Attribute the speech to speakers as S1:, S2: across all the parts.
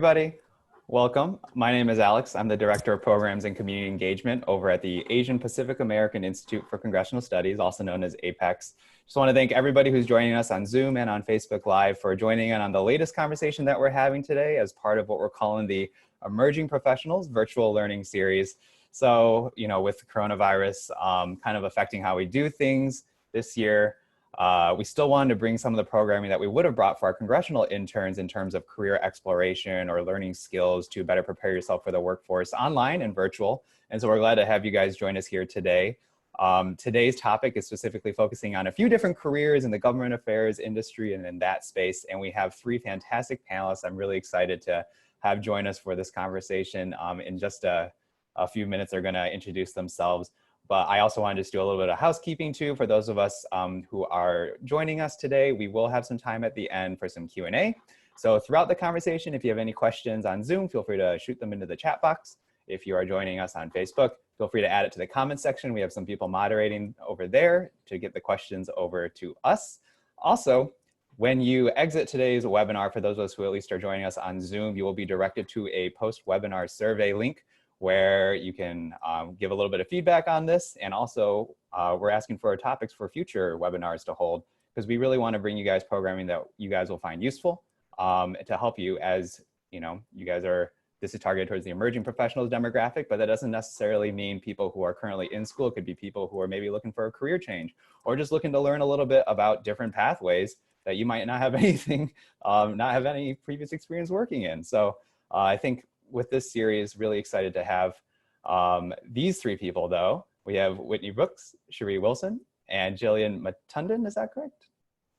S1: Everybody, welcome. My name is Alex. I'm the Director of Programs and Community Engagement over at the Asian Pacific American Institute for Congressional Studies, also known as APEX. Just want to thank everybody who's joining us on Zoom and on Facebook Live for joining in on the latest conversation that we're having today as part of what we're calling the Emerging Professionals Virtual Learning Series. So, with the coronavirus kind of affecting how we do things this year, we still wanted to bring some of the programming that we would have brought for our congressional interns in terms of career exploration or learning skills to better prepare yourself for the workforce online and virtual. And so we're glad to have you guys join us here today. Today's topic is specifically focusing on a few different careers in the government affairs industry and in that space. And we have three fantastic panelists I'm really excited to have join us for this conversation. In just a few minutes, they're going to introduce themselves. But I also want to just do a little bit of housekeeping too for those of us who are joining us today. We will have some time at the end for some Q&A. So throughout the conversation, if you have any questions on Zoom, feel free to shoot them into the chat box. If you are joining us on Facebook, feel free to add it to the comment section. We have some people moderating over there to get the questions over to us. Also, when you exit today's webinar, for those of us who at least are joining us on Zoom, you will be directed to a post-webinar survey link where you can give a little bit of feedback on this. And also, we're asking for topics for future webinars to hold, because we really want to bring you guys programming that you guys will find useful to help you as, you guys are, this is targeted towards the emerging professionals demographic, but that doesn't necessarily mean people who are currently in school. It could be people who are maybe looking for a career change or just looking to learn a little bit about different pathways that you might not have anything, not have any previous experience working in. So I think with this series, really excited to have these three people though. We have Whitney Brooks, Sheree Wilson, and Jillian Munden, is that correct?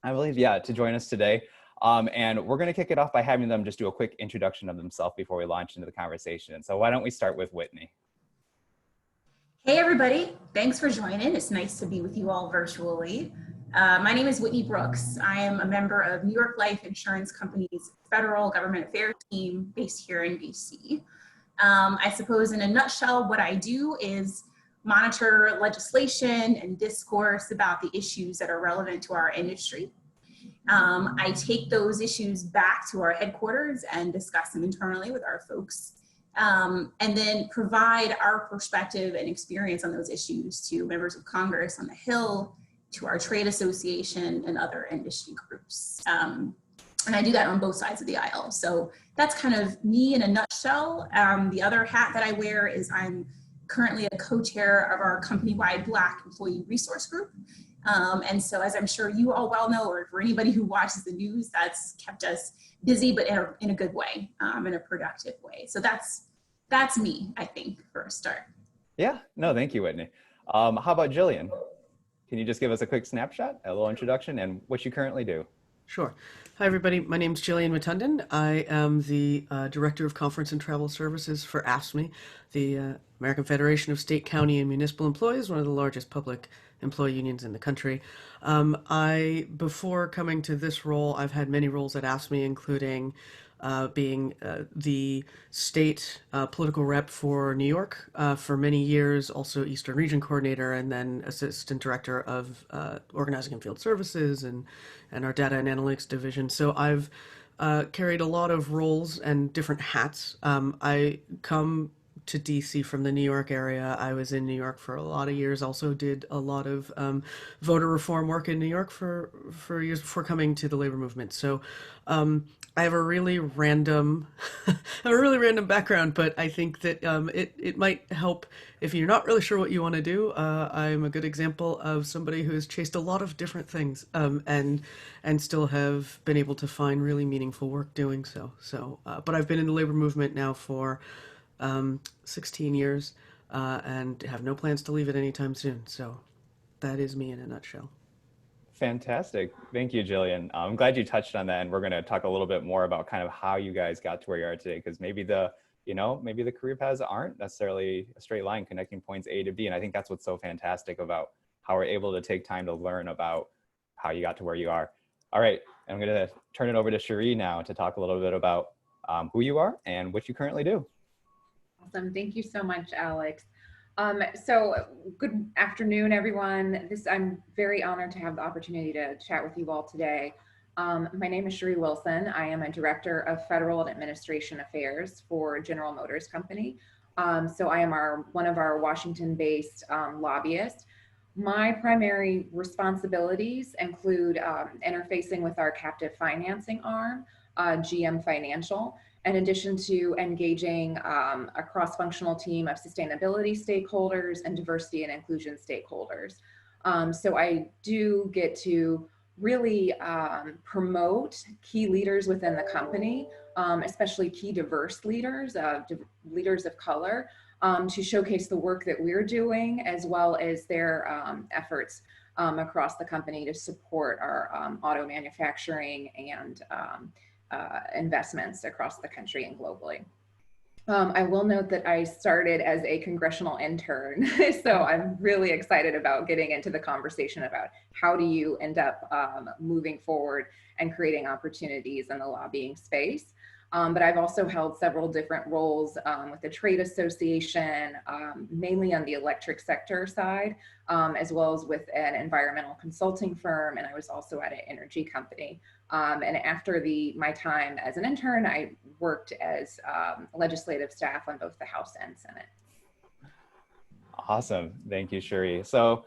S1: I believe, yeah, to join us today. And we're gonna kick it off by having them just do a quick introduction of themselves before we launch into the conversation. So why don't we start with Whitney?
S2: Hey everybody, thanks for joining. It's nice to be with you all virtually. My name is Whitney Brooks. I am a member of New York Life Insurance Company's Federal Government Affairs team based here in DC. I suppose in a nutshell, what I do is monitor legislation and discourse about the issues that are relevant to our industry. I take those issues back to our headquarters and discuss them internally with our folks, and then provide our perspective and experience on those issues to members of Congress on the Hill, to our trade association and other industry groups. And I do that on both sides of the aisle. So that's kind of me in a nutshell. The other hat that I wear is I'm currently a co-chair of our company-wide Black Employee Resource Group. And so as I'm sure you all well know, or for anybody who watches the news, that's kept us busy, but in a good way, in a productive way. So that's me, I think, for a start.
S1: Yeah, no, thank you, Whitney. How about Jillian? Can you just give us a quick snapshot, a little introduction, and what you currently do?
S3: Sure. Hi, everybody. My name is Jillian Munden. I am the Director of Conference and Travel Services for AFSCME, the American Federation of State, County, and Municipal Employees, one of the largest public employee unions in the country. Before coming to this role, I've had many roles at AFSCME, including being the state political rep for New York for many years, also Eastern Region Coordinator, and then Assistant Director of Organizing and Field Services and our Data and Analytics Division. So I've carried a lot of roles and different hats. I come to DC from the New York area. I was in New York for a lot of years, also did a lot of voter reform work in New York for years before coming to the labor movement. So I have a really random, background, but I think that it might help if you're not really sure what you want to do. I'm a good example of somebody who has chased a lot of different things and still have been able to find really meaningful work doing so. But I've been in the labor movement now for 16 years and have no plans to leave it anytime soon. So that is me in a nutshell.
S1: Fantastic. Thank you, Jillian. I'm glad you touched on that, and we're going to talk a little bit more about kind of how you guys got to where you are today, because maybe the career paths aren't necessarily a straight line connecting points A to B, and I think that's what's so fantastic about how we're able to take time to learn about how you got to where you are. All right, I'm going to turn it over to Sheree now to talk a little bit about who you are and what you currently do.
S4: Awesome. Thank you so much, Alex. So good afternoon, everyone. I'm very honored to have the opportunity to chat with you all today. My name is Sheree Wilson. I am a Director of Federal and Administration Affairs for General Motors Company. So I am one of our Washington-based lobbyists. My primary responsibilities include interfacing with our captive financing arm, GM Financial, in addition to engaging a cross-functional team of sustainability stakeholders and diversity and inclusion stakeholders. So I do get to really promote key leaders within the company, especially key diverse leaders, leaders of color, to showcase the work that we're doing, as well as their efforts across the company to support our auto manufacturing and investments across the country and globally. I will note that I started as a congressional intern, so I'm really excited about getting into the conversation about how do you end up moving forward and creating opportunities in the lobbying space. But I've also held several different roles with the trade association, mainly on the electric sector side, as well as with an environmental consulting firm, and I was also at an energy company. And after my time as an intern, I worked as legislative staff on both the House and Senate.
S1: Awesome. Thank you, Sheree. So,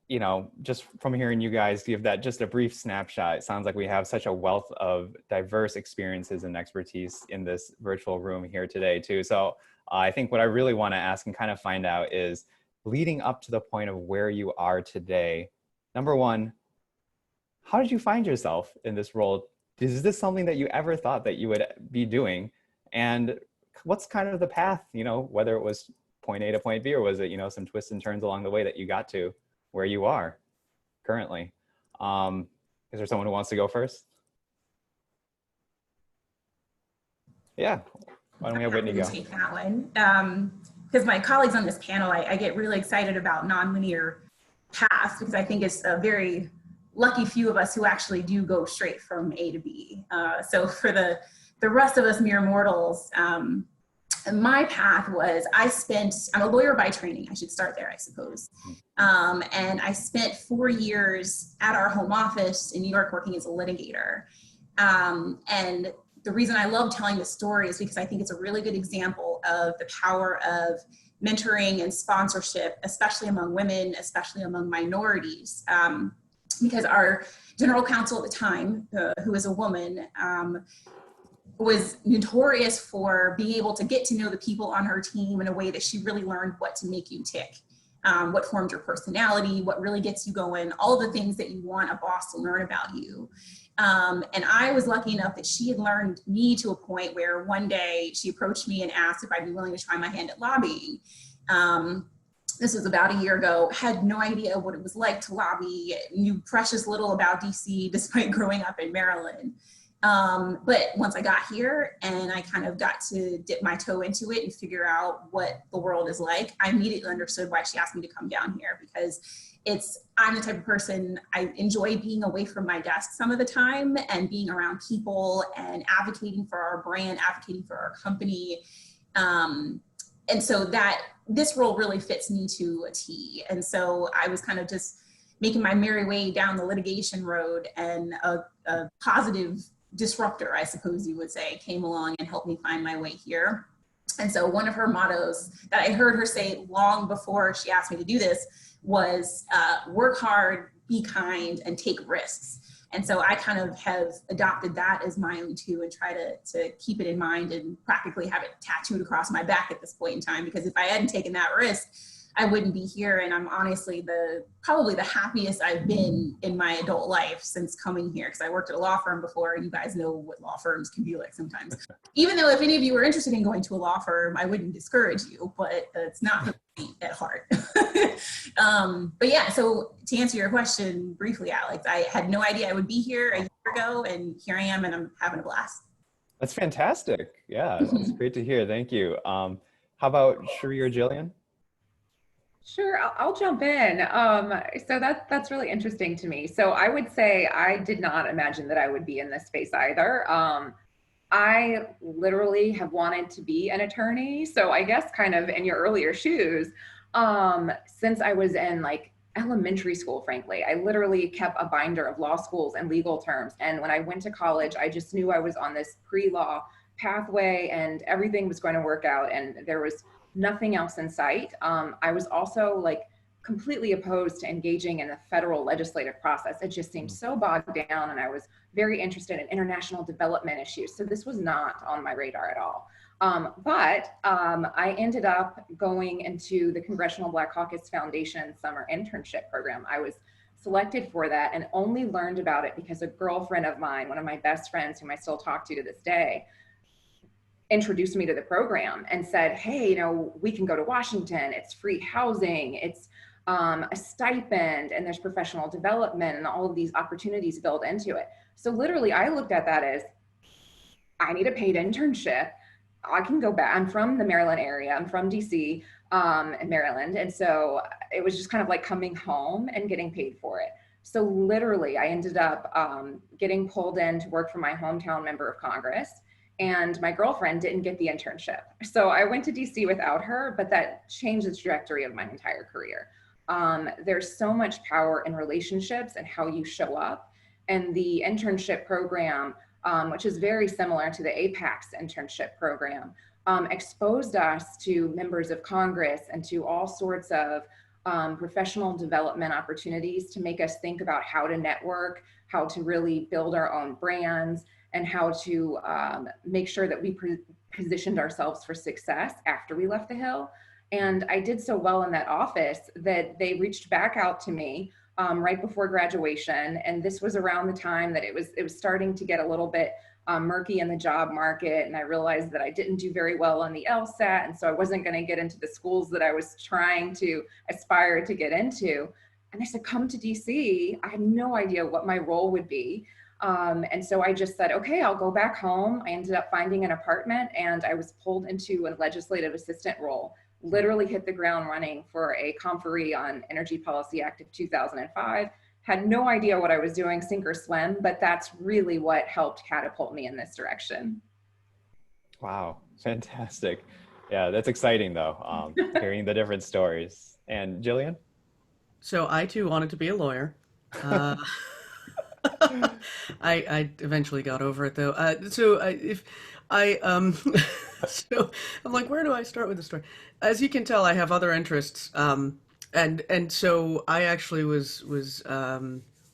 S1: you know, just from hearing you guys give that just a brief snapshot, it sounds like we have such a wealth of diverse experiences and expertise in this virtual room here today too. So I think what I really want to ask and kind of find out is, leading up to the point of where you are today, number one, how did you find yourself in this role? Is this something that you ever thought that you would be doing? And what's kind of the path, you know, whether it was point A to point B, or was it, you know, some twists and turns along the way that you got to where you are currently? Is there someone who wants to go first? Yeah, why don't we have Whitney go?
S2: Take that one. Because my colleagues on this panel, I get really excited about nonlinear paths, because I think it's a very lucky few of us who actually do go straight from A to B. So for the rest of us mere mortals, my path was, I'm a lawyer by training, I should start there, I suppose. And I spent 4 years at our home office in New York working as a litigator. And the reason I love telling this story is because I think it's a really good example of the power of mentoring and sponsorship, especially among women, especially among minorities. Because our general counsel at the time, who was a woman, was notorious for being able to get to know the people on her team in a way that she really learned what to make you tick, what formed your personality, what really gets you going, all the things that you want a boss to learn about you. And I was lucky enough that she had learned me to a point where one day she approached me and asked if I'd be willing to try my hand at lobbying. This was about a year ago. Had no idea what it was like to lobby, knew precious little about DC despite growing up in Maryland. But once I got here and I kind of got to dip my toe into it and figure out what the world is like, I immediately understood why she asked me to come down here, because I'm the type of person, I enjoy being away from my desk some of the time and being around people and advocating for our brand, advocating for our company. And so this role really fits me to a T. And so I was kind of just making my merry way down the litigation road, and a positive disruptor, I suppose you would say, came along and helped me find my way here. And so one of her mottos that I heard her say long before she asked me to do this was work hard, be kind, and take risks. And so I kind of have adopted that as my own too, and try to keep it in mind and practically have it tattooed across my back at this point in time, because if I hadn't taken that risk, I wouldn't be here. And I'm honestly probably the happiest I've been in my adult life since coming here, because I worked at a law firm before, and you guys know what law firms can be like sometimes. Even though if any of you are interested in going to a law firm, I wouldn't discourage you, but it's not for me at heart. But yeah, so to answer your question briefly, Alex, I had no idea I would be here a year ago, and here I am, and I'm having a blast.
S1: That's fantastic. Yeah, that's great to hear. Thank you. How about Sheree or Jillian?
S4: Sure, I'll jump in. So that's really interesting to me. So I would say I did not imagine that I would be in this space either. I literally have wanted to be an attorney. So I guess kind of in your earlier shoes, since I was in like elementary school, frankly. I literally kept a binder of law schools and legal terms. And when I went to college, I just knew I was on this pre-law pathway and everything was going to work out and there was nothing else in sight. I was also like completely opposed to engaging in the federal legislative process. It just seemed so bogged down, and I was very interested in international development issues. So this was not on my radar at all. I ended up going into the Congressional Black Caucus Foundation summer internship program. I was selected for that and only learned about it because a girlfriend of mine, one of my best friends whom I still talk to this day, introduced me to the program and said, hey, you know, we can go to Washington, it's free housing, it's a stipend, and there's professional development and all of these opportunities built into it. So literally I looked at that as, I need a paid internship. I can go back. I'm from the Maryland area. I'm from DC, in Maryland. And so it was just kind of like coming home and getting paid for it. So literally I ended up getting pulled in to work for my hometown member of Congress, and my girlfriend didn't get the internship. So I went to DC without her, but that changed the trajectory of my entire career. There's so much power in relationships and how you show up. And the internship program, which is very similar to the APACS internship program, exposed us to members of Congress and to all sorts of professional development opportunities to make us think about how to network, how to really build our own brands, and how to make sure that we positioned ourselves for success after we left the Hill. And I did so well in that office that they reached back out to me right before graduation. And this was around the time that it was starting to get a little bit murky in the job market. And I realized that I didn't do very well on the LSAT. And so I wasn't going to get into the schools that I was trying to aspire to get into. And they said, come to DC. I had no idea what my role would be. And so I just said, okay, I'll go back home. I ended up finding an apartment and I was pulled into a legislative assistant role. Literally hit the ground running for a conferee on Energy Policy Act of 2005. Had no idea what I was doing, sink or swim, but that's really what helped catapult me in this direction.
S1: Wow, fantastic. Yeah, that's exciting though, hearing the different stories. And Jillian?
S3: So I too wanted to be a lawyer. I eventually got over it though. So I'm like, where do I start with the story? As you can tell, I have other interests, and so I actually was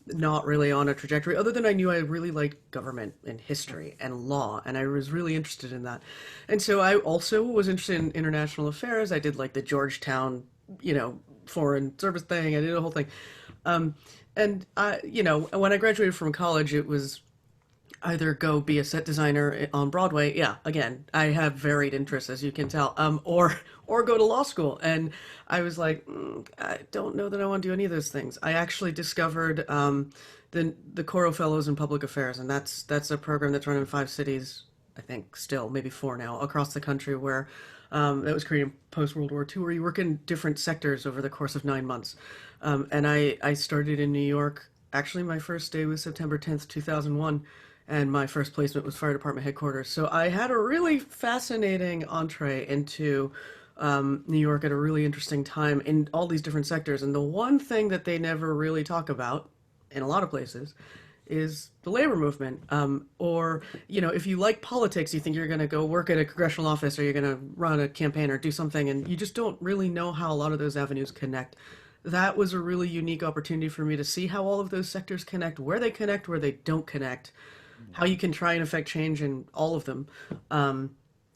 S3: not really on a trajectory, other than I knew I really liked government and history and law, and I was really interested in that. And so I also was interested in international affairs. I did like the Georgetown, foreign service thing. I did a whole thing. And when I graduated from college, it was either go be a set designer on Broadway. Yeah, again, I have varied interests, as you can tell, or go to law school. And I was like, I don't know that I want to do any of those things. I actually discovered the Coro Fellows in Public Affairs, and that's a program that's run in 5 cities, I think still, maybe 4 now, across the country, where that was created post-World War II, where you work in different sectors over the course of 9 months. And I started in New York. Actually, my first day was September 10th, 2001, and my first placement was Fire Department headquarters. So I had a really fascinating entree into New York at a really interesting time in all these different sectors. And the one thing that they never really talk about in a lot of places is the labor movement. If you like politics, you think you're going to go work at a congressional office or you're going to run a campaign or do something, and you just don't really know how a lot of those avenues connect. That was a really unique opportunity for me to see how all of those sectors connect, where they don't connect, how you can try and affect change in all of them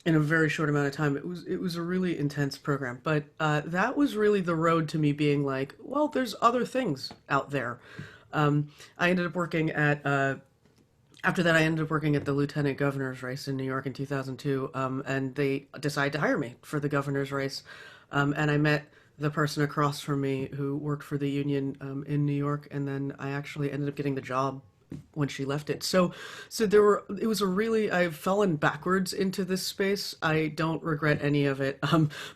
S3: in a very short amount of time. It was a really intense program, but that was really the road to me being like, well, there's other things out there. I ended up working at after that, I ended up working at the lieutenant governor's race in New York in 2002, and they decided to hire me for the governor's race, and I met the person across from me who worked for the union in New York, and then I actually ended up getting the job when she left it. So I've fallen backwards into this space. I don't regret any of it.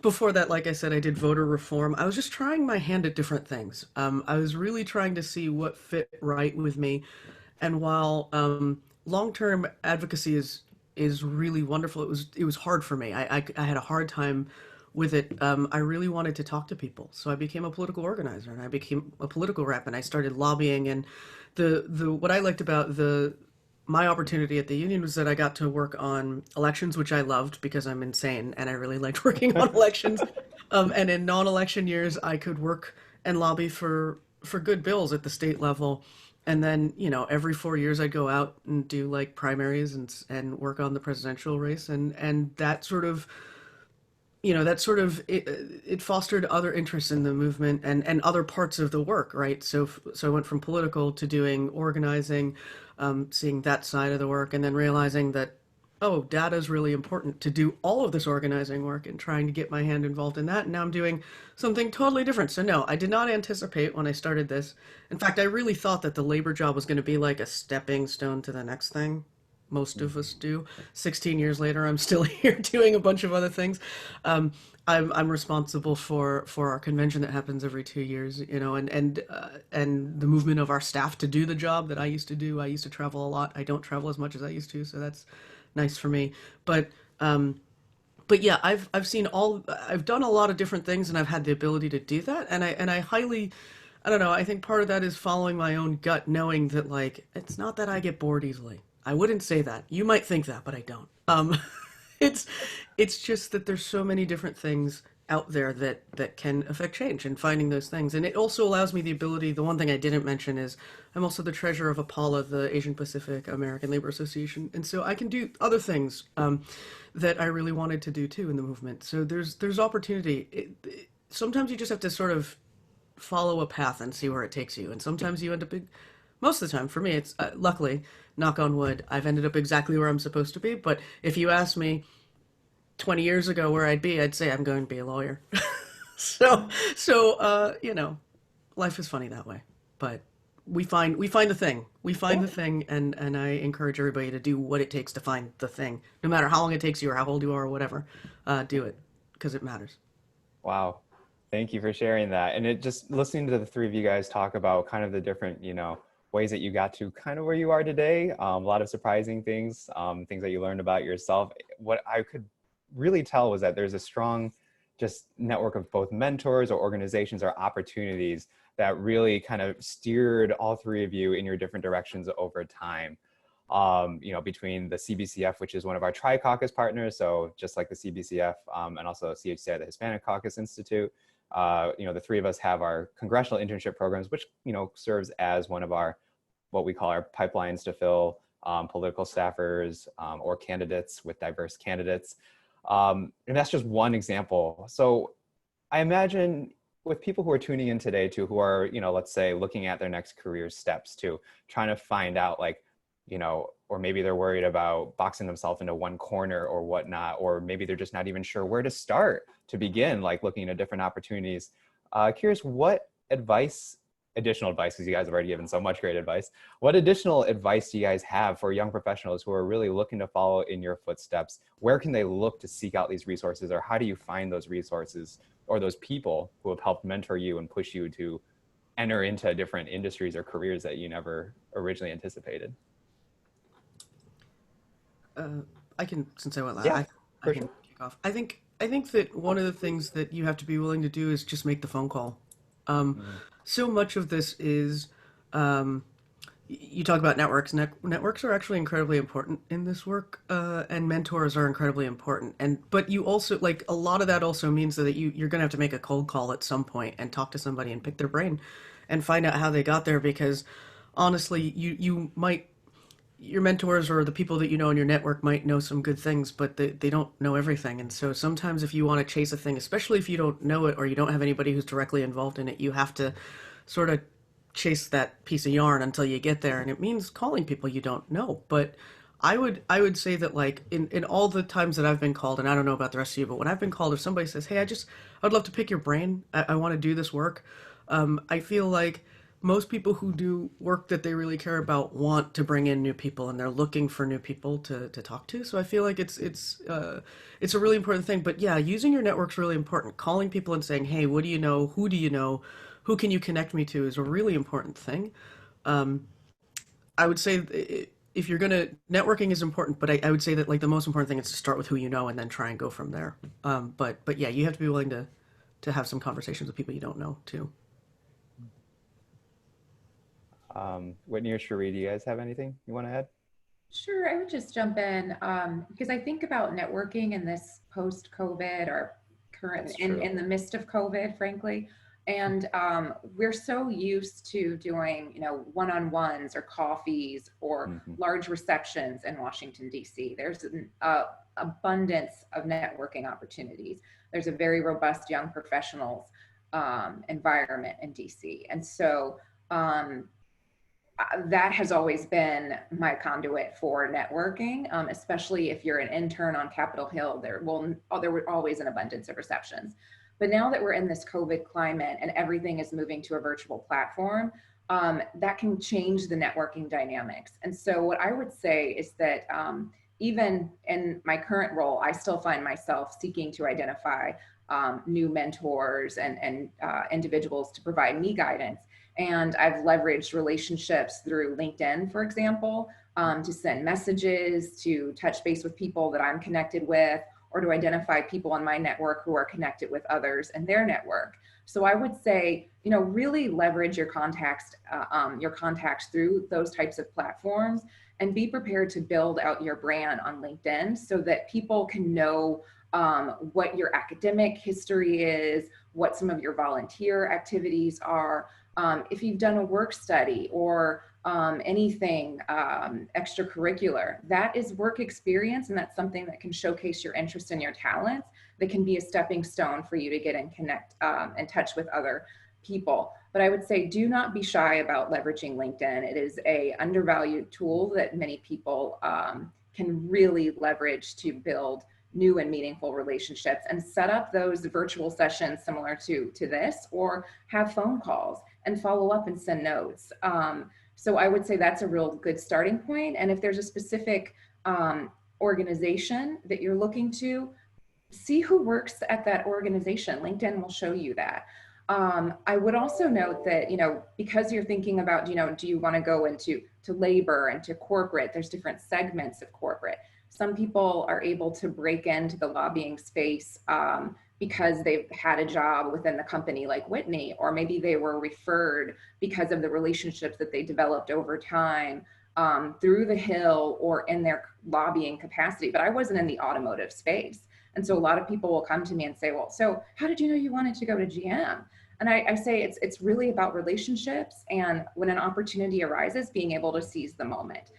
S3: Before that, like I said, I did voter reform. I was just trying my hand at different things. I was really trying to see what fit right with me. And while long-term advocacy is really wonderful, it was hard for me. I had a hard time with it, I really wanted to talk to people. So I became a political organizer and I became a political rep and I started lobbying. And the what I liked about the my opportunity at the union was that I got to work on elections, which I loved because I'm insane and I really liked working on elections. And in non-election years, I could work and lobby for good bills at the state level. And then, every 4 years I'd go out and do like primaries and work on the presidential race. And it fostered other interests in the movement and other parts of the work, right? So I went from political to doing organizing, seeing that side of the work, and then realizing that, oh, data is really important to do all of this organizing work and trying to get my hand involved in that. And now I'm doing something totally different. So no, I did not anticipate when I started this. In fact, I really thought that the labor job was going to be like a stepping stone to the next thing. Most of us do. 16 years later, I'm still here doing a bunch of other things. Um, I'm responsible for our convention that happens every 2 years, and the movement of our staff to do the job that I used to do. I used to travel a lot. I don't travel as much as I used to, so that's nice for me. But but yeah, I've done a lot of different things, and I've had the ability to do that, and I highly. I don't know. I think part of that is following my own gut, knowing that like it's not that I get bored easily. I wouldn't say that. You might think that, but I don't. It's it's just that there's so many different things out there that can affect change and finding those things. And it also allows me the ability, the one thing I didn't mention is I'm also the treasurer of APALA, the Asian Pacific American Labor Association. And so I can do other things that I really wanted to do too in the movement. So there's opportunity. Sometimes you just have to sort of follow a path and see where it takes you. And sometimes you end up most of the time, for me, it's luckily, knock on wood, I've ended up exactly where I'm supposed to be. But if you asked me 20 years ago where I'd be, I'd say I'm going to be a lawyer. So life is funny that way. But we find the thing. We find the thing, and I encourage everybody to do what it takes to find the thing, no matter how long it takes you or how old you are or whatever. Do it because it matters.
S1: Wow. Thank you for sharing that. And it just listening to the three of you guys talk about kind of the different, ways that you got to kind of where you are today. A lot of surprising things, things that you learned about yourself. What I could really tell was that there's a strong just network of both mentors or organizations or opportunities that really kind of steered all three of you in your different directions over time. Between the CBCF, which is one of our Tri-Caucus partners, so just like the CBCF and also CHCI, the Hispanic Caucus Institute, the three of us have our congressional internship programs, which, serves as one of our, what we call our pipelines to fill political staffers or candidates with diverse candidates. And that's just one example. So I imagine with people who are tuning in today too, who are, let's say looking at their next career steps too, trying to find out like, or maybe they're worried about boxing themselves into one corner or whatnot, or maybe they're just not even sure where to start to begin, like looking at different opportunities. Curious what additional advice, because you guys have already given so much great advice. What additional advice do you guys have for young professionals who are really looking to follow in your footsteps? Where can they look to seek out these resources, or how do you find those resources or those people who have helped mentor you and push you to enter into different industries or careers that you never originally anticipated?
S3: I can, since I went last,
S1: Yeah,
S3: I
S1: for
S3: can
S1: sure.
S3: kick off. I think that one of the things that you have to be willing to do is just make the phone call. So much of this is, you talk about networks. Networks are actually incredibly important in this work, and mentors are incredibly important. But you also, like, a lot of that also means that you're going to have to make a cold call at some point and talk to somebody and pick their brain and find out how they got there, because honestly, your mentors or the people that you know in your network might know some good things, but they don't know everything. And so sometimes if you want to chase a thing, especially if you don't know it or you don't have anybody who's directly involved in it, you have to sort of chase that piece of yarn until you get there. And it means calling people you don't know. But I would say that, like, in all the times that I've been called, and I don't know about the rest of you, but when I've been called, if somebody says, hey, I'd love to pick your brain. I want to do this work. I feel like most people who do work that they really care about want to bring in new people, and they're looking for new people to talk to. So I feel like it's a really important thing. But yeah, using your network's really important. Calling people and saying, hey, what do you know? Who do you know? Who can you connect me to is a really important thing. I would say if you're gonna, networking is important, but I would say that like the most important thing is to start with who you know and then try and go from there. But yeah, you have to be willing to have some conversations with people you don't know too.
S1: Whitney or Sheree, do you guys have anything you want to add?
S4: Sure, I would just jump in because I think about networking in this post-COVID or current in the midst of COVID, frankly. And we're so used to doing, one-on-ones or coffees or large receptions in Washington, D.C. There's an abundance of networking opportunities. There's a very robust young professionals environment in D.C. And so that has always been my conduit for networking, especially if you're an intern on Capitol Hill. There were always an abundance of receptions. But now that we're in this COVID climate and everything is moving to a virtual platform, that can change the networking dynamics. And so what I would say is that even in my current role, I still find myself seeking to identify new mentors and individuals to provide me guidance. And I've leveraged relationships through LinkedIn, for example, to send messages, to touch base with people that I'm connected with, or to identify people on my network who are connected with others in their network. So I would say, really leverage your contacts through those types of platforms, and be prepared to build out your brand on LinkedIn so that people can know what your academic history is, what some of your volunteer activities are. If you've done a work study or anything extracurricular, that is work experience, and that's something that can showcase your interest and your talents. That can be a stepping stone for you to get in touch with other people. But I would say, do not be shy about leveraging LinkedIn. It is a undervalued tool that many people can really leverage to build new and meaningful relationships and set up those virtual sessions similar to this, or have phone calls and follow up and send notes. So I would say that's a real good starting point. And if there's a specific organization that you're looking to, see who works at that organization. LinkedIn will show you that. I would also note that, because you're thinking about, do you want to go into labor and to corporate, there's different segments of corporate. Some people are able to break into the lobbying space because they've had a job within the company like Whitney, or maybe they were referred because of the relationships that they developed over time through the Hill or in their lobbying capacity. But I wasn't in the automotive space. And so a lot of people will come to me and say, well, so how did you know you wanted to go to GM? And I say it's really about relationships, and when an opportunity arises, being able to seize the moment.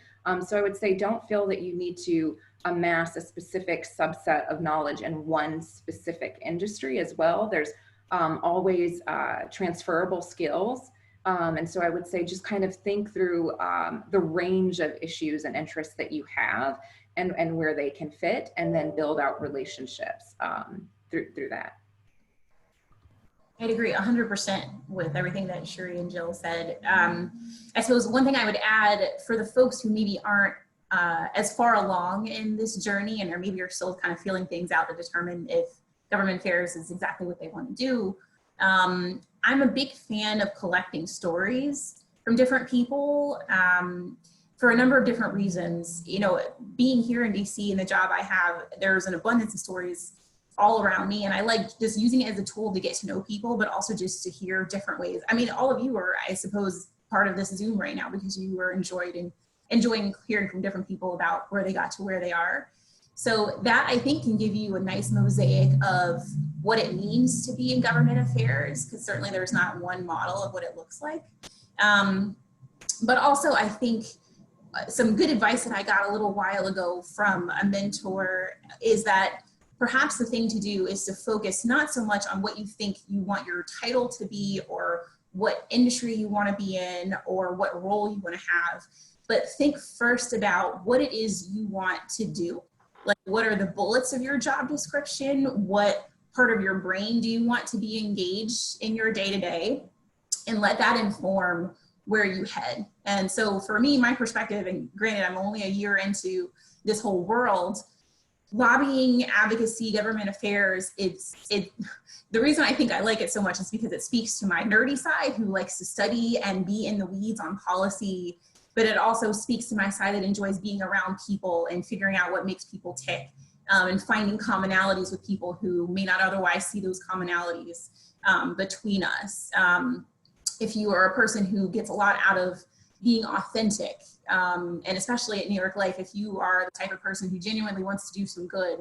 S4: So I would say, don't feel that you need to amass a specific subset of knowledge in one specific industry as well. There's always transferable skills. And so I would say, just kind of think through the range of issues and interests that you have and where they can fit, and then build out relationships through that.
S2: I'd agree 100% with everything that Sheree and Jill said. I suppose one thing I would add for the folks who maybe aren't as far along in this journey, and or maybe are still kind of feeling things out to determine if government affairs is exactly what they want to do. I'm a big fan of collecting stories from different people for a number of different reasons. Being here in DC and the job I have, there's an abundance of stories all around me, and I like just using it as a tool to get to know people, but also just to hear different ways. I mean, all of you are, I suppose, part of this Zoom right now because you were enjoying hearing from different people about where they got to where they are. So that, I think, can give you a nice mosaic of what it means to be in government affairs, because certainly there's not one model of what it looks like. But also, I think some good advice that I got a little while ago from a mentor is that perhaps the thing to do is to focus not so much on what you think you want your title to be, or what industry you want to be in, or what role you want to have, but think first about what it is you want to do. Like, what are the bullets of your job description? What part of your brain do you want to be engaged in your day-to-day? And let that inform where you head. And so for me, my perspective, and granted, I'm only a year into this whole world, lobbying, advocacy, government affairs, the reason I think I like it so much is because it speaks to my nerdy side, who likes to study and be in the weeds on policy but it also speaks to my side that enjoys being around people and figuring out what makes people tick, and finding commonalities with people who may not otherwise see those commonalities between us. If you are a person who gets a lot out of being authentic, and especially at New York Life, if you are the type of person who genuinely wants to do some good,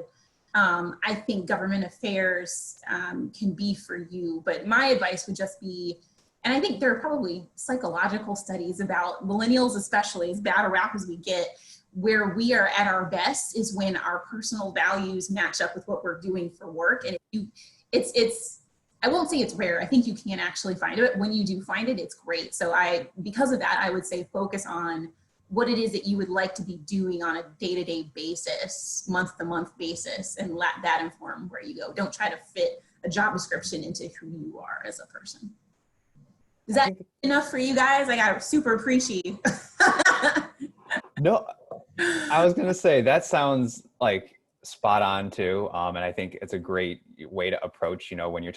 S2: I think government affairs can be for you. But my advice would just be, and I think there are probably psychological studies about millennials, especially, as bad a rap as we get, where we are at our best is when our personal values match up with what we're doing for work. And it's I won't say it's rare. I think you can actually find it. When you do find it, it's great. So because of that, I would say focus on what it is that you would like to be doing on a day-to-day basis, month-to-month basis, and let that inform where you go. Don't try to fit a job description into who you are as a person. Is that enough for you guys? I got super preachy.
S1: No, I was gonna say that sounds like spot on too, and I think it's a great way to approach, when you're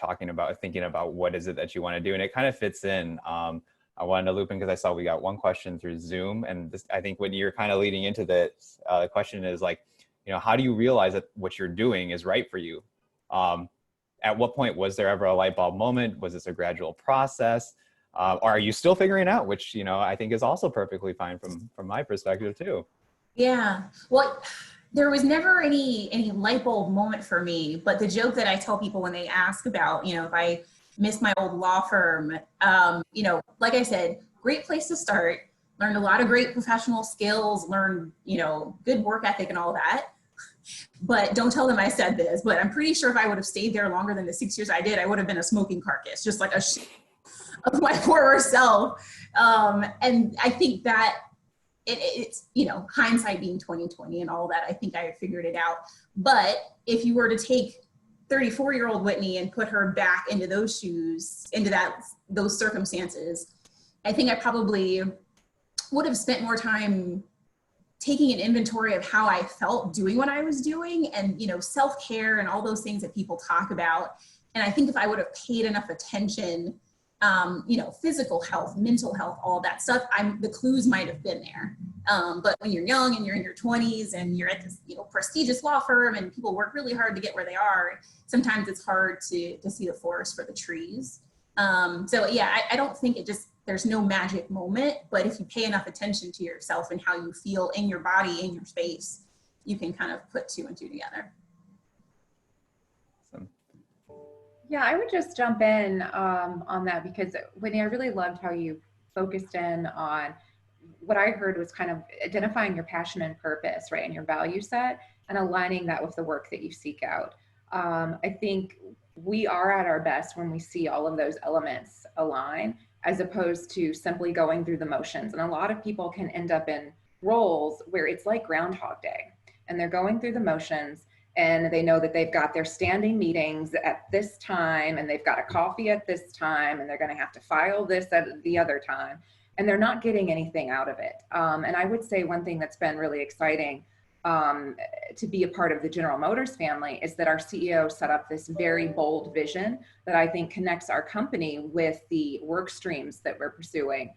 S1: thinking about what is it that you want to do, and it kind of fits in. I wanted to loop in because I saw we got one question through Zoom, and this, I think when you're kind of leading into this, the question is like, how do you realize that what you're doing is right for you? At what point was there ever a light bulb moment? Was this a gradual process? Or are you still figuring it out, which, I think is also perfectly fine from my perspective too.
S2: Yeah, well, there was never any light bulb moment for me, but the joke that I tell people when they ask about, if I miss my old law firm, like I said, great place to start, learned a lot of great professional skills, learned, good work ethic and all that. But don't tell them I said this, but I'm pretty sure if I would have stayed there longer than the 6 years I did, I would have been a smoking carcass, just like a of my former self. And I think that it's, hindsight being 20/20 and all that, I think I had figured it out. But if you were to take 34-year-old Whitney and put her back into those shoes, into those circumstances, I think I probably would have spent more time taking an inventory of how I felt doing what I was doing, and, self-care and all those things that people talk about. And I think if I would have paid enough attention, physical health, mental health, all that stuff, the clues might have been there. But when you're young and you're in your 20s and you're at this, prestigious law firm and people work really hard to get where they are, sometimes it's hard to see the forest for the trees. So yeah, I don't think there's no magic moment, but if you pay enough attention to yourself and how you feel in your body, in your space, you can kind of put two and two together.
S4: Yeah, I would just jump in on that because, Whitney, I really loved how you focused in on what I heard was kind of identifying your passion and purpose, right, and your value set, and aligning that with the work that you seek out. I think we are at our best when we see all of those elements align, as opposed to simply going through the motions. And a lot of people can end up in roles where it's like Groundhog Day, and they're going through the motions, and they know that they've got their standing meetings at this time, and they've got a coffee at this time, and they're going to have to file this at the other time, and they're not getting anything out of it. And I would say one thing that's been really exciting to be a part of the General Motors family is that our CEO set up this very bold vision that I think connects our company with the work streams that we're pursuing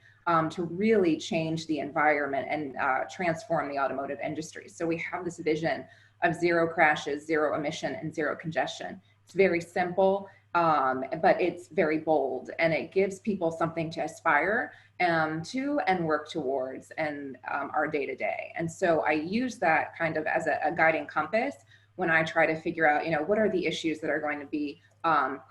S4: to really change the environment and transform the automotive industry. So we have this vision of zero crashes, zero emission, and zero congestion. It's very simple, but it's very bold, and it gives people something to aspire to and work towards in our day-to-day. And so I use that kind of as a guiding compass when I try to figure out, what are the issues that are going to be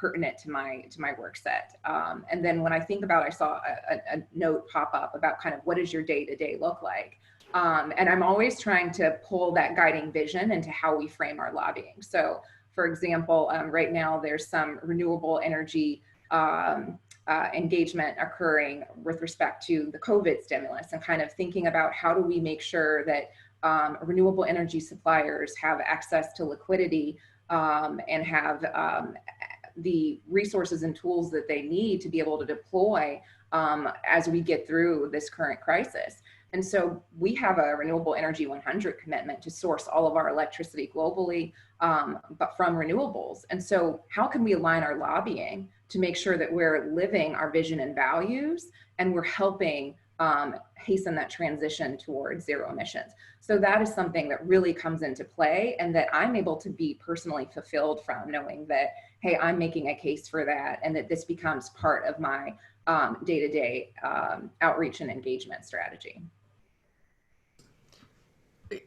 S4: pertinent to my work set. And then when I think about, I saw a note pop up about kind of what does your day-to-day look like? And I'm always trying to pull that guiding vision into how we frame our lobbying. So for example, right now there's some renewable energy engagement occurring with respect to the COVID stimulus, and kind of thinking about how do we make sure that renewable energy suppliers have access to liquidity and have the resources and tools that they need to be able to deploy as we get through this current crisis. And so we have a Renewable Energy 100 commitment to source all of our electricity globally, but from renewables. And so how can we align our lobbying to make sure that we're living our vision and values, and we're helping hasten that transition towards zero emissions. So that is something that really comes into play, and that I'm able to be personally fulfilled from, knowing that, hey, I'm making a case for that, and that this becomes part of my day-to-day outreach and engagement strategy.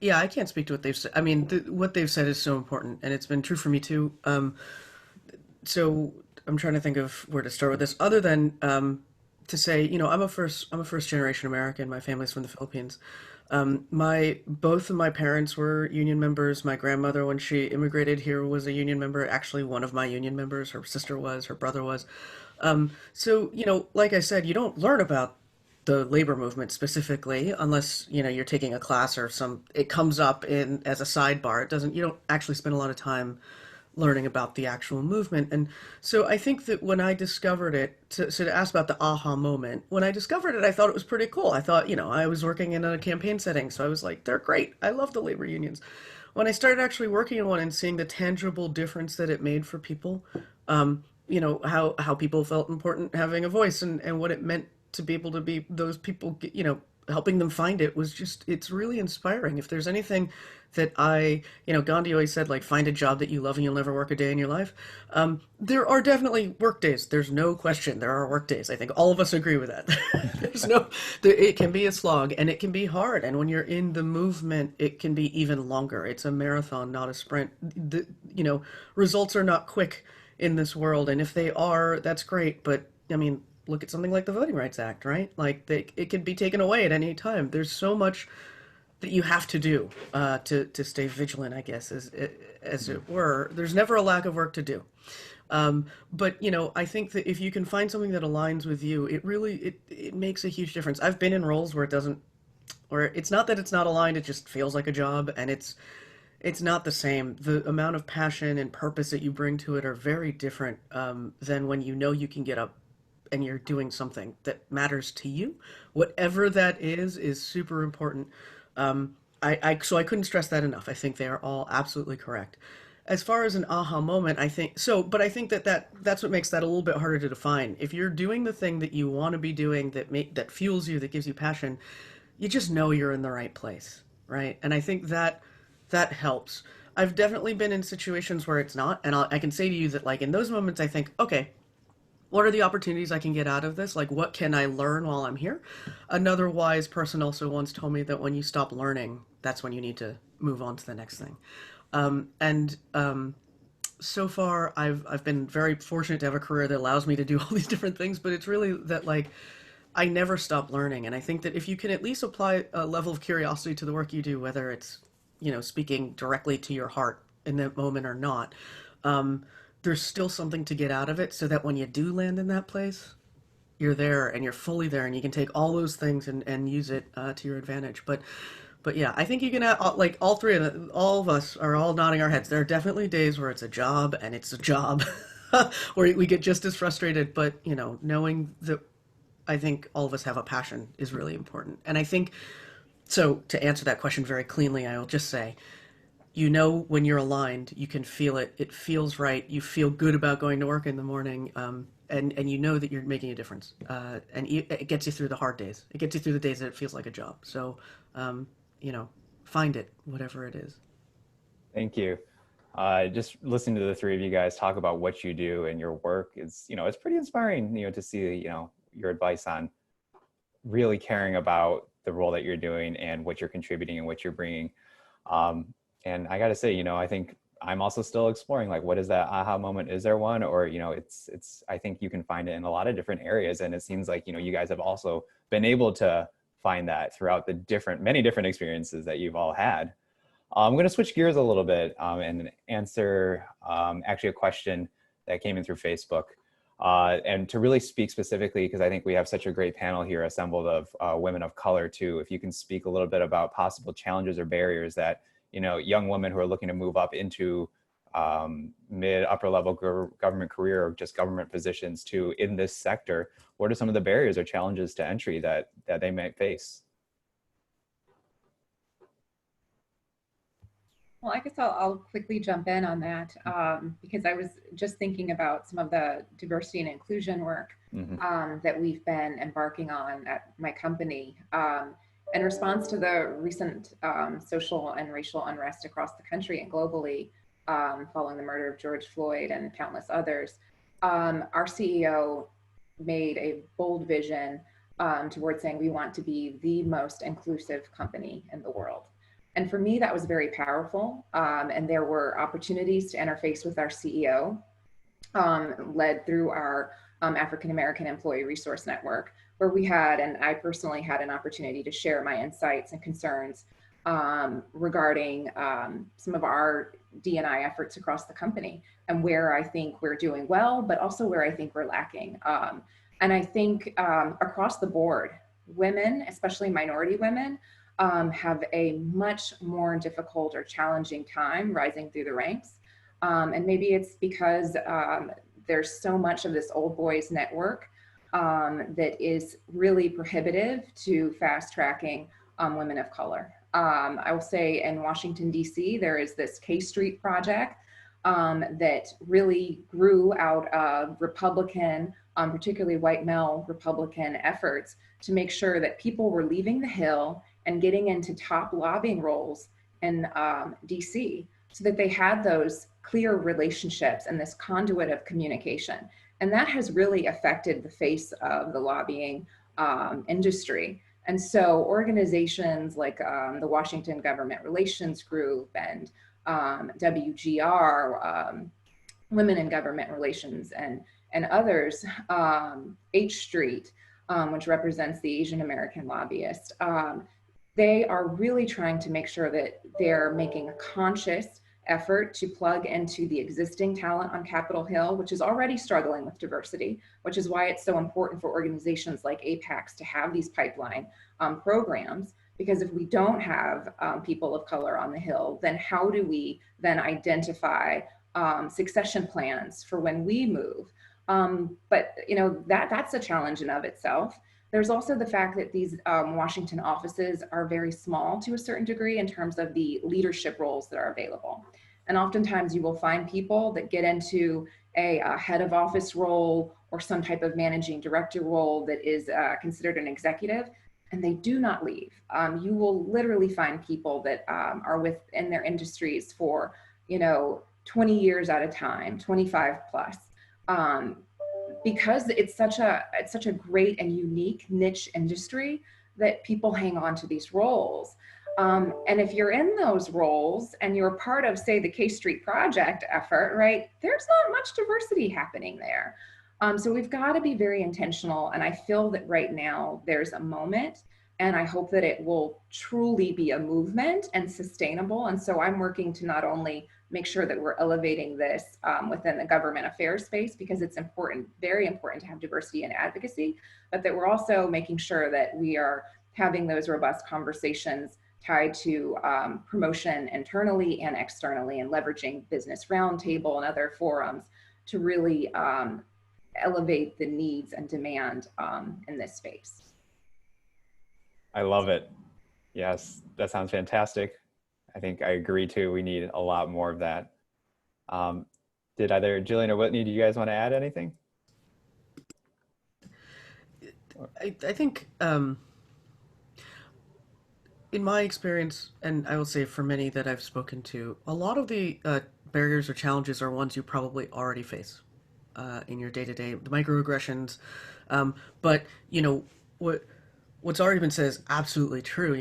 S3: Yeah, I can't speak to what they've said. I mean, what they've said is so important, and it's been true for me too. So I'm trying to think of where to start with this, other than to say, you know, I'm a first generation American. My family's from the Philippines. Both of my parents were union members. My grandmother, when she immigrated here, was a union member. Actually, one of my union members, her sister was, her brother was. So, you know, like I said, you don't learn about the labor movement specifically unless, you know, you're taking a class or it comes up in as a sidebar. You don't actually spend a lot of time learning about the actual movement. And so I think that when I discovered it, to ask about the aha moment, when I discovered it, I thought it was pretty cool. I thought, you know, I was working in a campaign setting, so I was like, they're great. I love the labor unions. When I started actually working in one and seeing the tangible difference that it made for people, you know, how people felt important having a voice, and what it meant to be able to be those people, you know, helping them find it was just, it's really inspiring. If there's anything that you know, Gandhi always said, like, find a job that you love and you'll never work a day in your life. There are definitely work days. There's no question there are work days. I think all of us agree with that. It can be a slog and it can be hard. And when you're in the movement, it can be even longer. It's a marathon, not a sprint. You know, results are not quick in this world. And if they are, that's great. But I mean, look at something like the Voting Rights Act, right? Like it can be taken away at any time. There's so much that you have to do to stay vigilant, I guess, as it were. There's never a lack of work to do. But you know, I think that if you can find something that aligns with you, it makes a huge difference. I've been in roles where it's not that it's not aligned, it just feels like a job, and it's not the same. The amount of passion and purpose that you bring to it are very different than when you know you can get up and you're doing something that matters to you. Whatever that is super important. So I couldn't stress that enough. I think they are all absolutely correct. As far as an aha moment, I think so, but I think that's what makes that a little bit harder to define. If you're doing the thing that you want to be doing, that fuels you, that gives you passion, you just know you're in the right place, right? And I think that helps. I've definitely been in situations where it's not, and I can say to you that, like, in those moments, I think, okay, what are the opportunities I can get out of this? Like, what can I learn while I'm here? Another wise person also once told me that when you stop learning, that's when you need to move on to the next thing. So far, I've been very fortunate to have a career that allows me to do all these different things, but it's really that, like, I never stop learning. And I think that if you can at least apply a level of curiosity to the work you do, whether it's, you know, speaking directly to your heart in that moment or not, there's still something to get out of it, so that when you do land in that place, you're there and you're fully there and you can take all those things and use it to your advantage. But yeah, I think you can have, like, all of us are all nodding our heads. There are definitely days where it's a job and it's a job where we get just as frustrated, but you know, knowing that I think all of us have a passion is really important. And I think, so to answer that question very cleanly, I will just say, you know, when you're aligned, you can feel it. It feels right. You feel good about going to work in the morning, and you know that you're making a difference. And it gets you through the hard days. It gets you through the days that it feels like a job. So, you know, find it, whatever it is.
S1: Thank you. Just listening to the three of you guys talk about what you do and your work is, you know, it's pretty inspiring, you know, to see, you know, your advice on really caring about the role that you're doing and what you're contributing and what you're bringing. And I got to say, you know, I think I'm also still exploring, like, what is that aha moment? Is there one? Or, you know, I think you can find it in a lot of different areas. And it seems like, you know, you guys have also been able to find that throughout the many different experiences that you've all had. I'm going to switch gears a little bit and answer actually a question that came in through Facebook. And to really speak specifically, because I think we have such a great panel here assembled of women of color too, if you can speak a little bit about possible challenges or barriers that, you know, young women who are looking to move up into mid upper level government career or just government positions too in this sector, what are some of the barriers or challenges to entry that they might face?
S4: Well, I guess I'll quickly jump in on that because I was just thinking about some of the diversity and inclusion work that we've been embarking on at my company in response to the recent social and racial unrest across the country and globally following the murder of George Floyd and countless others. Our CEO made a bold vision towards saying we want to be the most inclusive company in the world. And for me, that was very powerful. And there were opportunities to interface with our CEO, led through our African American Employee Resource Network, where we had, and I personally had an opportunity to share my insights and concerns regarding some of our D&I efforts across the company and where I think we're doing well, but also where I think we're lacking. And I think across the board, women, especially minority women, have a much more difficult or challenging time rising through the ranks. And maybe it's because there's so much of this old boys network that is really prohibitive to fast tracking women of color. I will say in Washington, D.C., there is this K Street project that really grew out of Republican, particularly white male Republican efforts to make sure that people were leaving the Hill and getting into top lobbying roles in DC so that they had those clear relationships and this conduit of communication. And that has really affected the face of the lobbying industry. And so organizations like the Washington Government Relations Group and WGR, Women in Government Relations, and others, H Street, which represents the Asian American lobbyist, they are really trying to make sure that they're making a conscious effort to plug into the existing talent on Capitol Hill, which is already struggling with diversity, which is why it's so important for organizations like APEX to have these pipeline programs. Because if we don't have people of color on the Hill, then how do we then identify succession plans for when we move? But you know, that's a challenge in of itself. There's also the fact that these Washington offices are very small to a certain degree in terms of the leadership roles that are available. And oftentimes you will find people that get into a head of office role or some type of managing director role that is considered an executive, and they do not leave. You will literally find people that are within their industries for, 20 years at a time, 25 plus. Because it's such a great and unique niche industry that people hang on to these roles. And if you're in those roles and you're part of, say, the K Street Project effort, right, there's not much diversity happening there. So we've got to be very intentional. And I feel that right now there's a moment, and I hope that it will truly be a movement and sustainable. And so I'm working to not only make sure that we're elevating this within the government affairs space, because it's important, very important to have diversity and advocacy, but that we're also making sure that we are having those robust conversations tied to promotion internally and externally, and leveraging Business Roundtable and other forums to really elevate the needs and demand in this space.
S1: I love it. Yes, that sounds fantastic. I think I agree too. We need a lot more of that. Did either Jillian or Whitney, do you guys want to add anything?
S3: I think in my experience, and I will say for many that I've spoken to, a lot of the barriers or challenges are ones you probably already face in your day-to-day, the microaggressions. But what's already been said is absolutely true.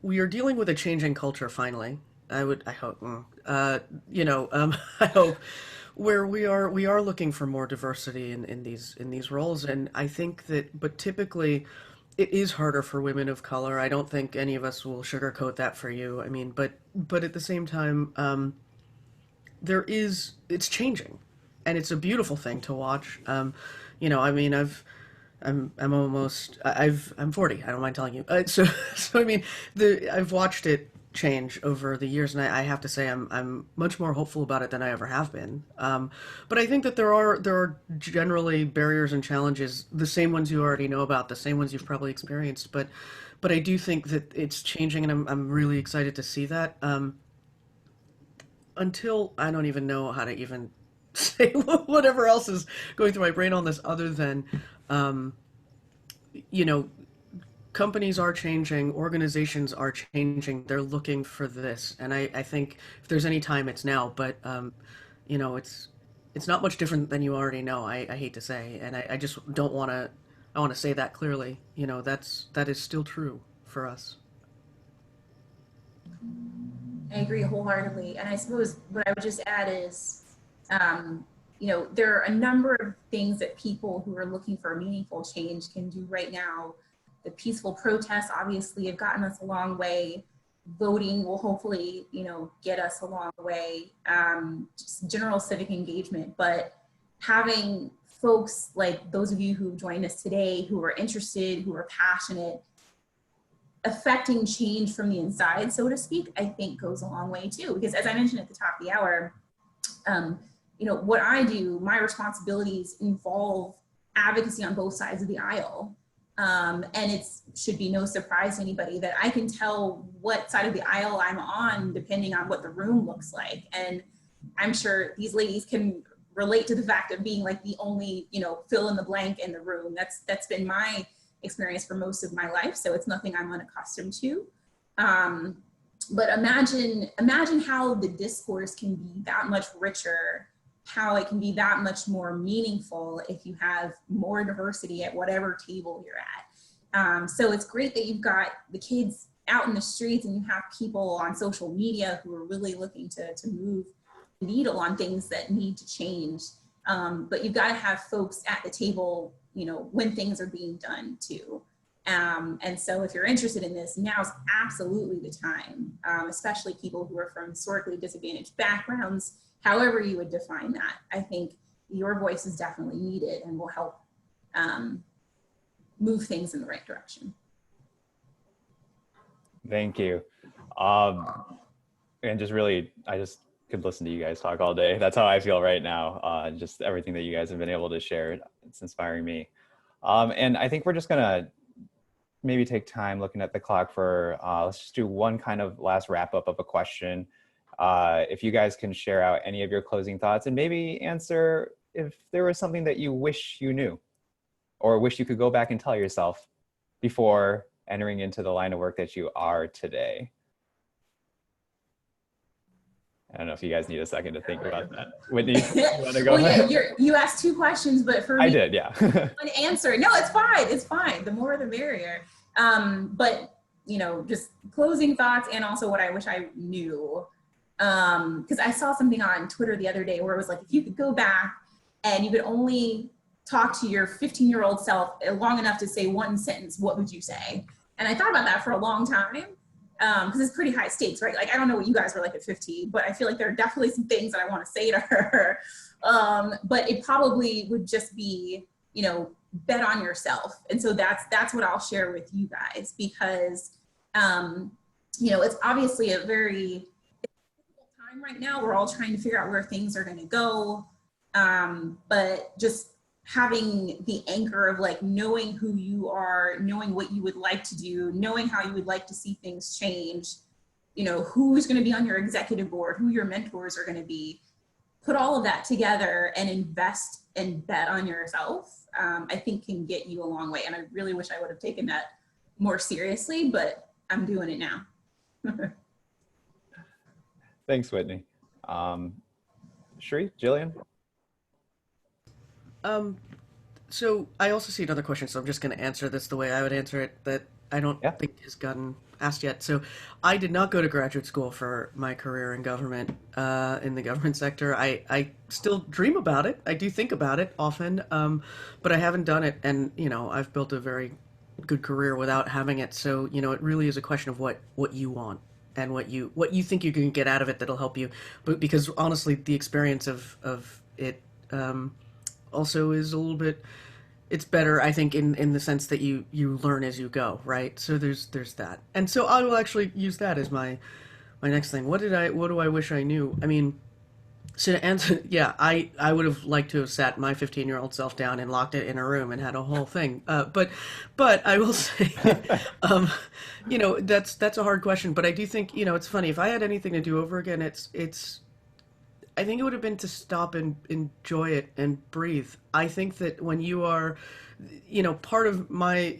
S3: We are dealing with a changing culture finally. I hope, I hope, where we are looking for more diversity in these roles. And I think that, but typically it is harder for women of color. I don't think any of us will sugarcoat that for you. I mean, but at the same time, it's changing, and it's a beautiful thing to watch. I'm 40. I don't mind telling you. So I mean, I've watched it change over the years, and I have to say I'm much more hopeful about it than I ever have been. But I think that there are generally barriers and challenges, the same ones you already know about, the same ones you've probably experienced. But But I do think that it's changing, and I'm really excited to see that. Until I don't even know how to even say whatever else is going through my brain on this, other than, um, you know, companies are changing, organizations are changing. They're looking for this, and I think if there's any time, it's now. But you know, it's not much different than you already know. I hate to say, and I just don't want to. I want to say that clearly. You know, that is still true for us.
S2: I agree wholeheartedly. And I suppose what I would just add is, you know, there are a number of things that people who are looking for meaningful change can do right now. The peaceful protests obviously have gotten us a long way. Voting will hopefully, you know, get us a long way. Just general civic engagement, but having folks like those of you who joined us today, who are interested, who are passionate, affecting change from the inside, so to speak, I think goes a long way too. Because as I mentioned at the top of the hour, you know, what I do, my responsibilities involve advocacy on both sides of the aisle. And it should be no surprise to anybody that I can tell what side of the aisle I'm on depending on what the room looks like. And I'm sure these ladies can relate to the fact of being like the only, you know, fill in the blank in the room. That's been my experience for most of my life, so it's nothing I'm unaccustomed to. But imagine how the discourse can be that much richer, how it can be that much more meaningful if you have more diversity at whatever table you're at. So it's great that you've got the kids out in the streets and you have people on social media who are really looking to move the needle on things that need to change. But you've got to have folks at the table, you know, when things are being done too. And so if you're interested in this, now's absolutely the time, especially people who are from historically disadvantaged backgrounds, however you would define that. I think your voice is definitely needed and will help move things in the right direction.
S1: Thank you. And just really, I just could listen to you guys talk all day. That's how I feel right now. Just everything that you guys have been able to share, it's inspiring me. And I think we're just gonna maybe take time looking at the clock for, let's just do one kind of last wrap up of a question. If you guys can share out any of your closing thoughts and maybe answer if there was something that you wish you knew or wish you could go back and tell yourself before entering into the line of work that you are today. I don't know if you guys need a second to think about that. Whitney, you want to go ahead?
S2: Yeah, you asked two questions, but for me,
S1: I did, yeah.
S2: One answer. No, it's fine. It's fine. The more the merrier. But you know, just closing thoughts and also what I wish I knew. Because I saw something on Twitter the other day where it was like, if you could go back and you could only talk to your 15-year-old self long enough to say one sentence, what would you say? And I thought about that for a long time. Because it's pretty high stakes, right? Like, I don't know what you guys were like at 15, but I feel like there are definitely some things that I want to say to her. But it probably would just be, you know, bet on yourself. And so that's what I'll share with you guys, because, you know, it's obviously a very difficult time right now. We're all trying to figure out where things are going to go. But just having the anchor of like knowing who you are, knowing what you would like to do, knowing how you would like to see things change, you know, who's going to be on your executive board, who your mentors are going to be, put all of that together and invest and bet on yourself, I think can get you a long way. And I really wish I would have taken that more seriously, but I'm doing it now.
S1: Thanks, Whitney. Sheree, Jillian?
S3: So I also see another question, so I'm just going to answer this the way I would answer it, that I don't think has gotten asked yet. So I did not go to graduate school for my career in government, in the government sector. I still dream about it. I do think about it often, but I haven't done it. And, you know, I've built a very good career without having it. So, you know, it really is a question of what you want and what you think you can get out of it that'll help you. But because honestly, the experience of it, also is a little bit, it's better, I think, in the sense that you learn as you go, right? So there's that. And so I will actually use that as my next thing. What do I wish I knew? I mean, So to answer, yeah, I would have liked to have sat my 15-year-old self down and locked it in a room and had a whole thing. But I will say, um, that's a hard question. But I do think, it's funny. If I had anything to do over again, it's I think it would have been to stop and enjoy it and breathe. I think that when you are, part of my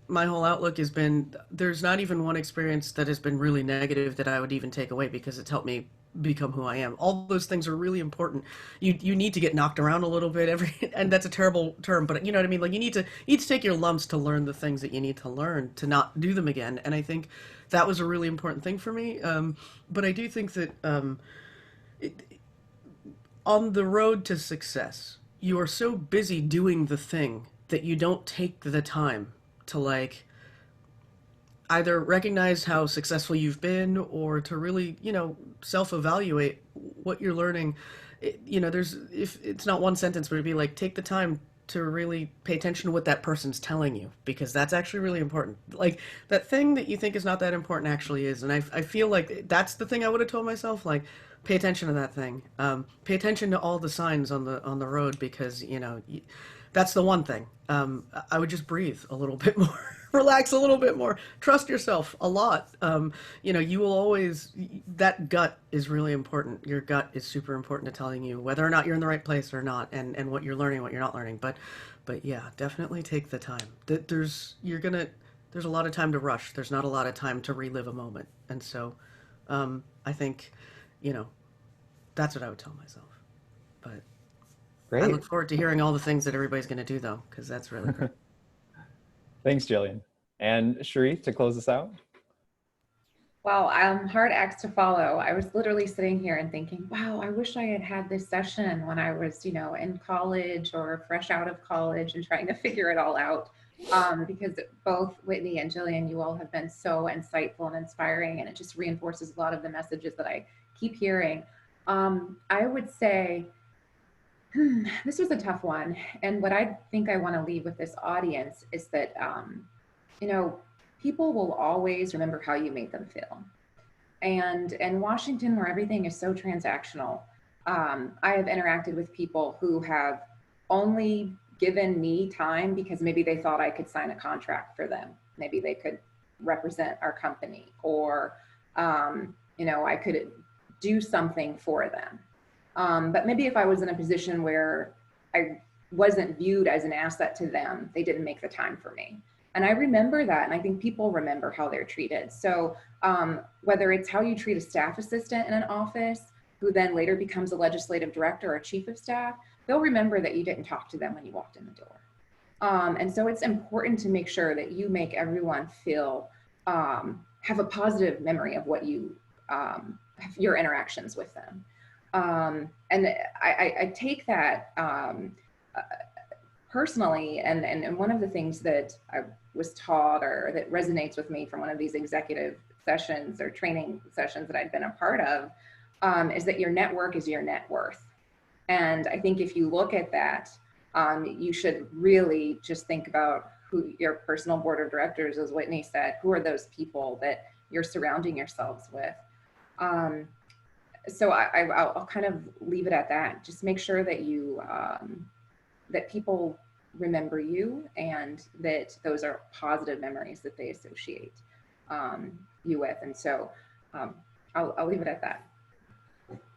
S3: whole outlook has been there's not even one experience that has been really negative that I would even take away because it's helped me become who I am. All those things are really important. You need to get knocked around a little bit and that's a terrible term, but you know what I mean? Like you need to take your lumps to learn the things that you need to learn to not do them again. And I think that was a really important thing for me. But I do think that on the road to success, you are so busy doing the thing that you don't take the time to like either recognize how successful you've been or to really, self-evaluate what you're learning. There's if it's not one sentence, but it'd be like take the time to really pay attention to what that person's telling you because that's actually really important. Like that thing that you think is not that important actually is, and I feel like that's the thing I would have told myself. Like pay attention to that thing. Pay attention to all the signs on the road because that's the one thing. I would just breathe a little bit more, relax a little bit more, trust yourself a lot. You will always, that gut is really important. Your gut is super important to telling you whether or not you're in the right place or not, and what you're learning, what you're not learning. But yeah, definitely take the time. There's a lot of time to rush. There's not a lot of time to relive a moment, and so I think, you know, that's what I would tell myself. But I
S1: Great.
S3: look forward to hearing all the things that everybody's going to do, though, because that's really great.
S1: Thanks, Jillian. And Sheree, to close this out.
S4: Well, hard acts to follow. I was literally sitting here and thinking, wow, I wish I had had this session when I was, in college or fresh out of college and trying to figure it all out. Because both Whitney and Jillian, you all have been so insightful and inspiring, and it just reinforces a lot of the messages that I keep hearing. I would say, this was a tough one. And what I think I want to leave with this audience is that, people will always remember how you made them feel. And in Washington, where everything is so transactional, I have interacted with people who have only given me time because maybe they thought I could sign a contract for them. Maybe they could represent our company, or, I could do something for them. But maybe if I was in a position where I wasn't viewed as an asset to them, they didn't make the time for me. And I remember that, and I think people remember how they're treated. So whether it's how you treat a staff assistant in an office, who then later becomes a legislative director or chief of staff, they'll remember that you didn't talk to them when you walked in the door. And so it's important to make sure that you make everyone feel, have a positive memory of what you, your interactions with them. And I take that personally, and one of the things that I was taught or that resonates with me from one of these executive sessions or training sessions that I've been a part of, is that your network is your net worth. And I think if you look at that, you should really just think about who your personal board of directors, as Whitney said, who are those people that you're surrounding yourselves with. So I'll kind of leave it at that. Just make sure that you, that people remember you and that those are positive memories that they associate you with. And so I'll leave it at that.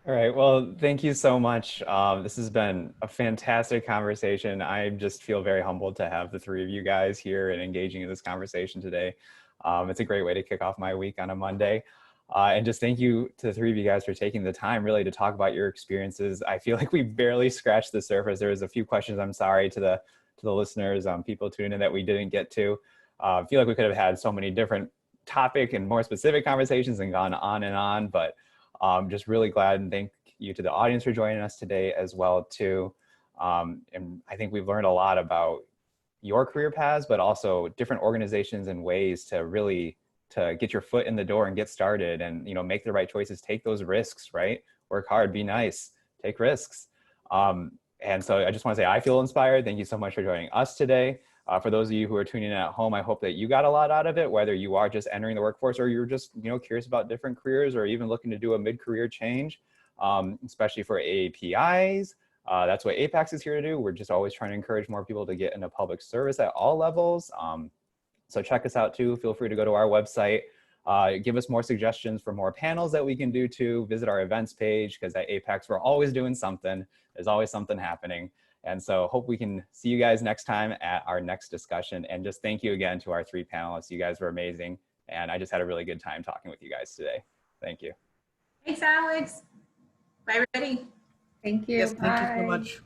S1: All right. Well, thank you so much. This has been a fantastic conversation. I just feel very humbled to have the three of you guys here and engaging in this conversation today. It's a great way to kick off my week on a Monday. And just thank you to the three of you guys for taking the time really to talk about your experiences. I feel like we barely scratched the surface. There was a few questions, I'm sorry, to the listeners, people tuning in that we didn't get to. I feel like we could have had so many different topic and more specific conversations and gone on and on, but just really glad, and thank you to the audience for joining us today as well too. And I think we've learned a lot about your career paths, but also different organizations and ways to really to get your foot in the door and get started and, make the right choices, take those risks, right? Work hard, be nice, take risks. And so I just want to say, I feel inspired. Thank you so much for joining us today. For those of you who are tuning in at home, I hope that you got a lot out of it, whether you are just entering the workforce or you're just, curious about different careers or even looking to do a mid-career change. especially for APIs. That's what APEX is here to do. We're just always trying to encourage more people to get into public service at all levels. So check us out too. Feel free to go to our website. Give us more suggestions for more panels that we can do too. Visit our events page, because at APEX, we're always doing something. There's always something happening. And so hope we can see you guys next time at our next discussion. And just thank you again to our 3 panelists. You guys were amazing. And I just had a really good time talking with you guys today. Thank you.
S2: Thanks, Alex. Bye, everybody.
S4: Thank you.
S3: Yes, thank you so
S4: Bye.
S3: much.